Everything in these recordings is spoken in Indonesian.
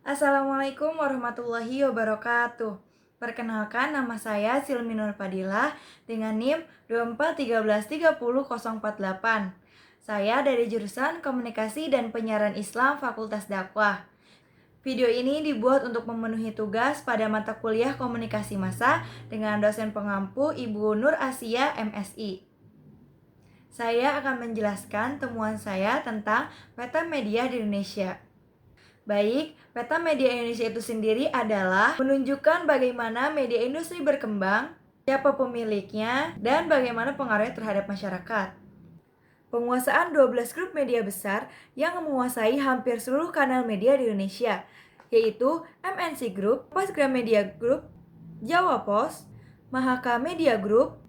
Assalamualaikum warahmatullahi wabarakatuh. Perkenalkan, nama saya Silmi Nur Fadilah dengan NIM 24133048. Saya dari jurusan Komunikasi dan Penyiaran Islam Fakultas Dakwah. Video ini dibuat untuk memenuhi tugas pada mata kuliah Komunikasi Massa dengan dosen pengampu Ibu Nur Asia MSI. Saya akan menjelaskan temuan saya tentang peta media di Indonesia. Baik, peta media Indonesia itu sendiri adalah menunjukkan bagaimana media industri berkembang, siapa pemiliknya, dan bagaimana pengaruhnya terhadap masyarakat. Penguasaan 12 grup media besar yang menguasai hampir seluruh kanal media di Indonesia, yaitu MNC Group, Gramedia Group, Jawa Pos, Mahaka Media Group,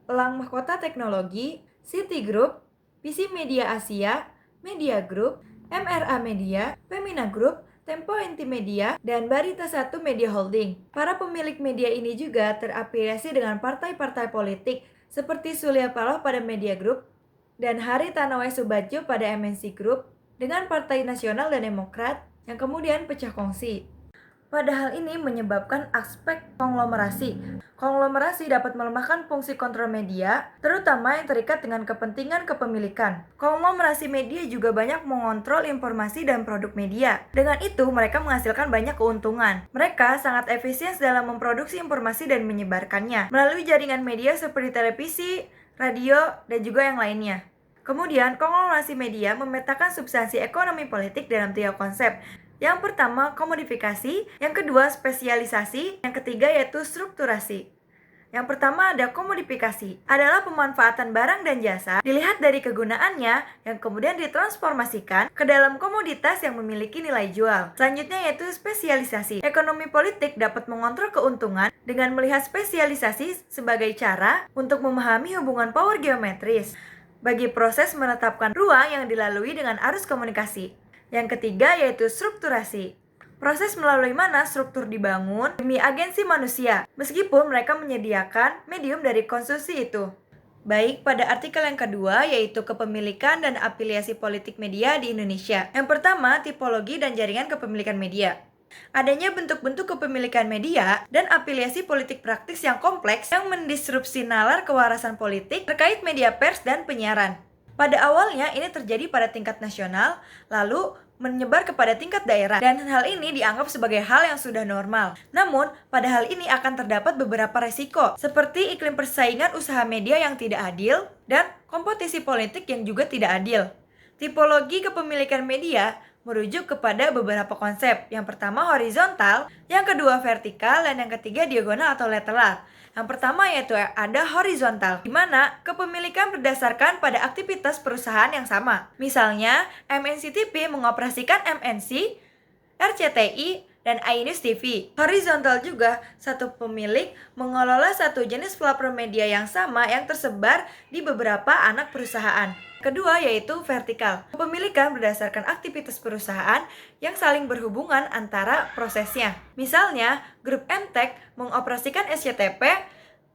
Elang Mahkota Teknologi, City Group, PC Media Asia, Media Group, MRA Media, Femina Group, Tempo Intimedia, dan Barita 1 Media Holding. Para pemilik media ini juga terafiliasi dengan partai-partai politik seperti Surya Paloh pada Media Group dan Hari Tanawai Subadjo pada MNC Group dengan Partai Nasional dan Demokrat yang kemudian pecah kongsi. Padahal ini menyebabkan aspek konglomerasi. Konglomerasi dapat melemahkan fungsi kontrol media, terutama yang terikat dengan kepentingan kepemilikan. Konglomerasi media juga banyak mengontrol informasi dan produk media. Dengan itu, mereka menghasilkan banyak keuntungan. Mereka sangat efisien dalam memproduksi informasi dan menyebarkannya melalui jaringan media seperti televisi, radio, dan juga yang lainnya. Kemudian, konglomerasi media memetakan substansi ekonomi politik dalam 3 konsep. Yang pertama, komodifikasi, yang kedua, spesialisasi, yang ketiga yaitu strukturasi. Yang pertama ada komodifikasi, adalah pemanfaatan barang dan jasa dilihat dari kegunaannya yang kemudian ditransformasikan ke dalam komoditas yang memiliki nilai jual. Selanjutnya yaitu spesialisasi. Ekonomi politik dapat mengontrol keuntungan dengan melihat spesialisasi sebagai cara untuk memahami hubungan power geometris bagi proses menetapkan ruang yang dilalui dengan arus komunikasi. Yang ketiga yaitu strukturasi. Proses melalui mana struktur dibangun demi agensi manusia, meskipun mereka menyediakan medium dari konsumsi itu. Baik, pada artikel yang kedua yaitu kepemilikan dan afiliasi politik media di Indonesia. Yang pertama, tipologi dan jaringan kepemilikan media. Adanya bentuk-bentuk kepemilikan media dan afiliasi politik praktis yang kompleks yang mendisrupsi nalar kewarasan politik terkait media pers dan penyiaran. Pada awalnya ini terjadi pada tingkat nasional, lalu menyebar kepada tingkat daerah, dan hal ini dianggap sebagai hal yang sudah normal. Namun, pada hal ini akan terdapat beberapa resiko, seperti iklim persaingan usaha media yang tidak adil, dan kompetisi politik yang juga tidak adil. Tipologi kepemilikan media merujuk kepada beberapa konsep. Yang pertama horizontal, yang kedua vertikal, dan yang ketiga diagonal atau lateral. Yang pertama yaitu ada horizontal, di mana kepemilikan berdasarkan pada aktivitas perusahaan yang sama. Misalnya, MNC TV mengoperasikan MNC, RCTI, dan iNews TV. Horizontal juga, satu pemilik mengelola satu jenis platform media yang sama yang tersebar di beberapa anak perusahaan. Kedua yaitu vertikal, kepemilikan berdasarkan aktivitas perusahaan yang saling berhubungan antara prosesnya. Misalnya, grup MTech mengoperasikan SCTP,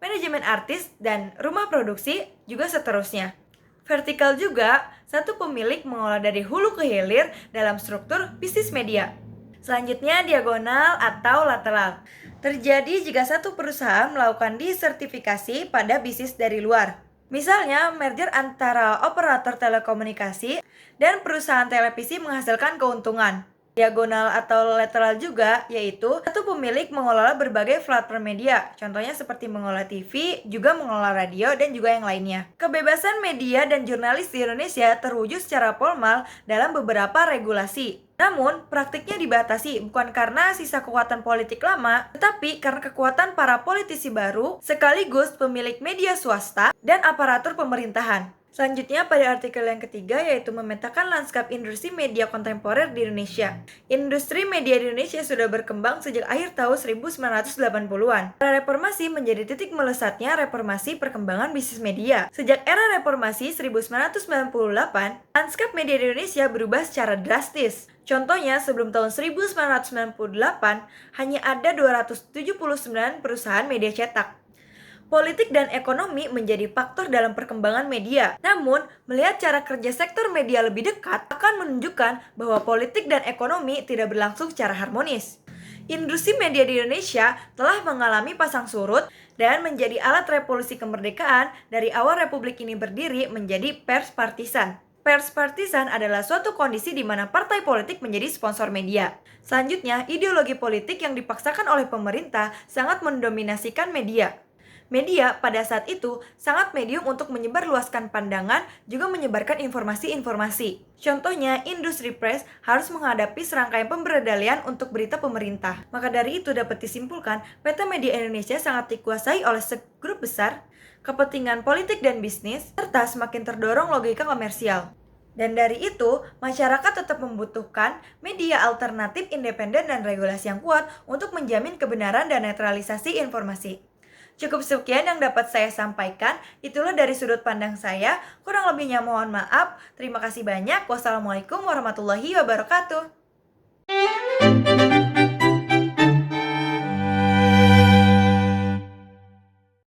manajemen artis, dan rumah produksi, juga seterusnya. Vertikal juga, satu pemilik mengolah dari hulu ke hilir dalam struktur bisnis media. Selanjutnya diagonal atau lateral. Terjadi jika satu perusahaan melakukan disertifikasi pada bisnis dari luar. Misalnya, merger antara operator telekomunikasi dan perusahaan televisi menghasilkan keuntungan. Diagonal atau lateral juga, yaitu satu pemilik mengelola berbagai platform media, contohnya seperti mengelola TV, juga mengelola radio, dan juga yang lainnya. Kebebasan media dan jurnalis di Indonesia terwujud secara formal dalam beberapa regulasi. Namun, praktiknya dibatasi bukan karena sisa kekuatan politik lama, tetapi karena kekuatan para politisi baru, sekaligus pemilik media swasta dan aparatur pemerintahan. Selanjutnya pada artikel yang ketiga yaitu memetakan lanskap industri media kontemporer di Indonesia. Industri media di Indonesia sudah berkembang sejak akhir tahun 1980-an. Era reformasi menjadi titik melesatnya reformasi perkembangan bisnis media. Sejak era reformasi 1998, lanskap media di Indonesia berubah secara drastis. Contohnya, sebelum tahun 1998, hanya ada 279 perusahaan media cetak. Politik dan ekonomi menjadi faktor dalam perkembangan media. Namun, melihat cara kerja sektor media lebih dekat akan menunjukkan bahwa politik dan ekonomi tidak berlangsung secara harmonis. Industri media di Indonesia telah mengalami pasang surut dan menjadi alat revolusi kemerdekaan dari awal republik ini berdiri menjadi pers partisan. Pers partisan adalah suatu kondisi di mana partai politik menjadi sponsor media. Selanjutnya, ideologi politik yang dipaksakan oleh pemerintah sangat mendominasikan media. Media pada saat itu sangat medium untuk menyebarluaskan pandangan, juga menyebarkan informasi-informasi. Contohnya, industri pers harus menghadapi serangkaian pemberdalian untuk berita pemerintah. Maka dari itu dapat disimpulkan, peta media Indonesia sangat dikuasai oleh segrup besar, kepentingan politik dan bisnis, serta semakin terdorong logika komersial. Dan dari itu, masyarakat tetap membutuhkan media alternatif independen dan regulasi yang kuat untuk menjamin kebenaran dan netralisasi informasi. Cukup sekian yang dapat saya sampaikan. Itulah dari sudut pandang saya. Kurang lebihnya mohon maaf. Terima kasih banyak. Wassalamualaikum warahmatullahi wabarakatuh.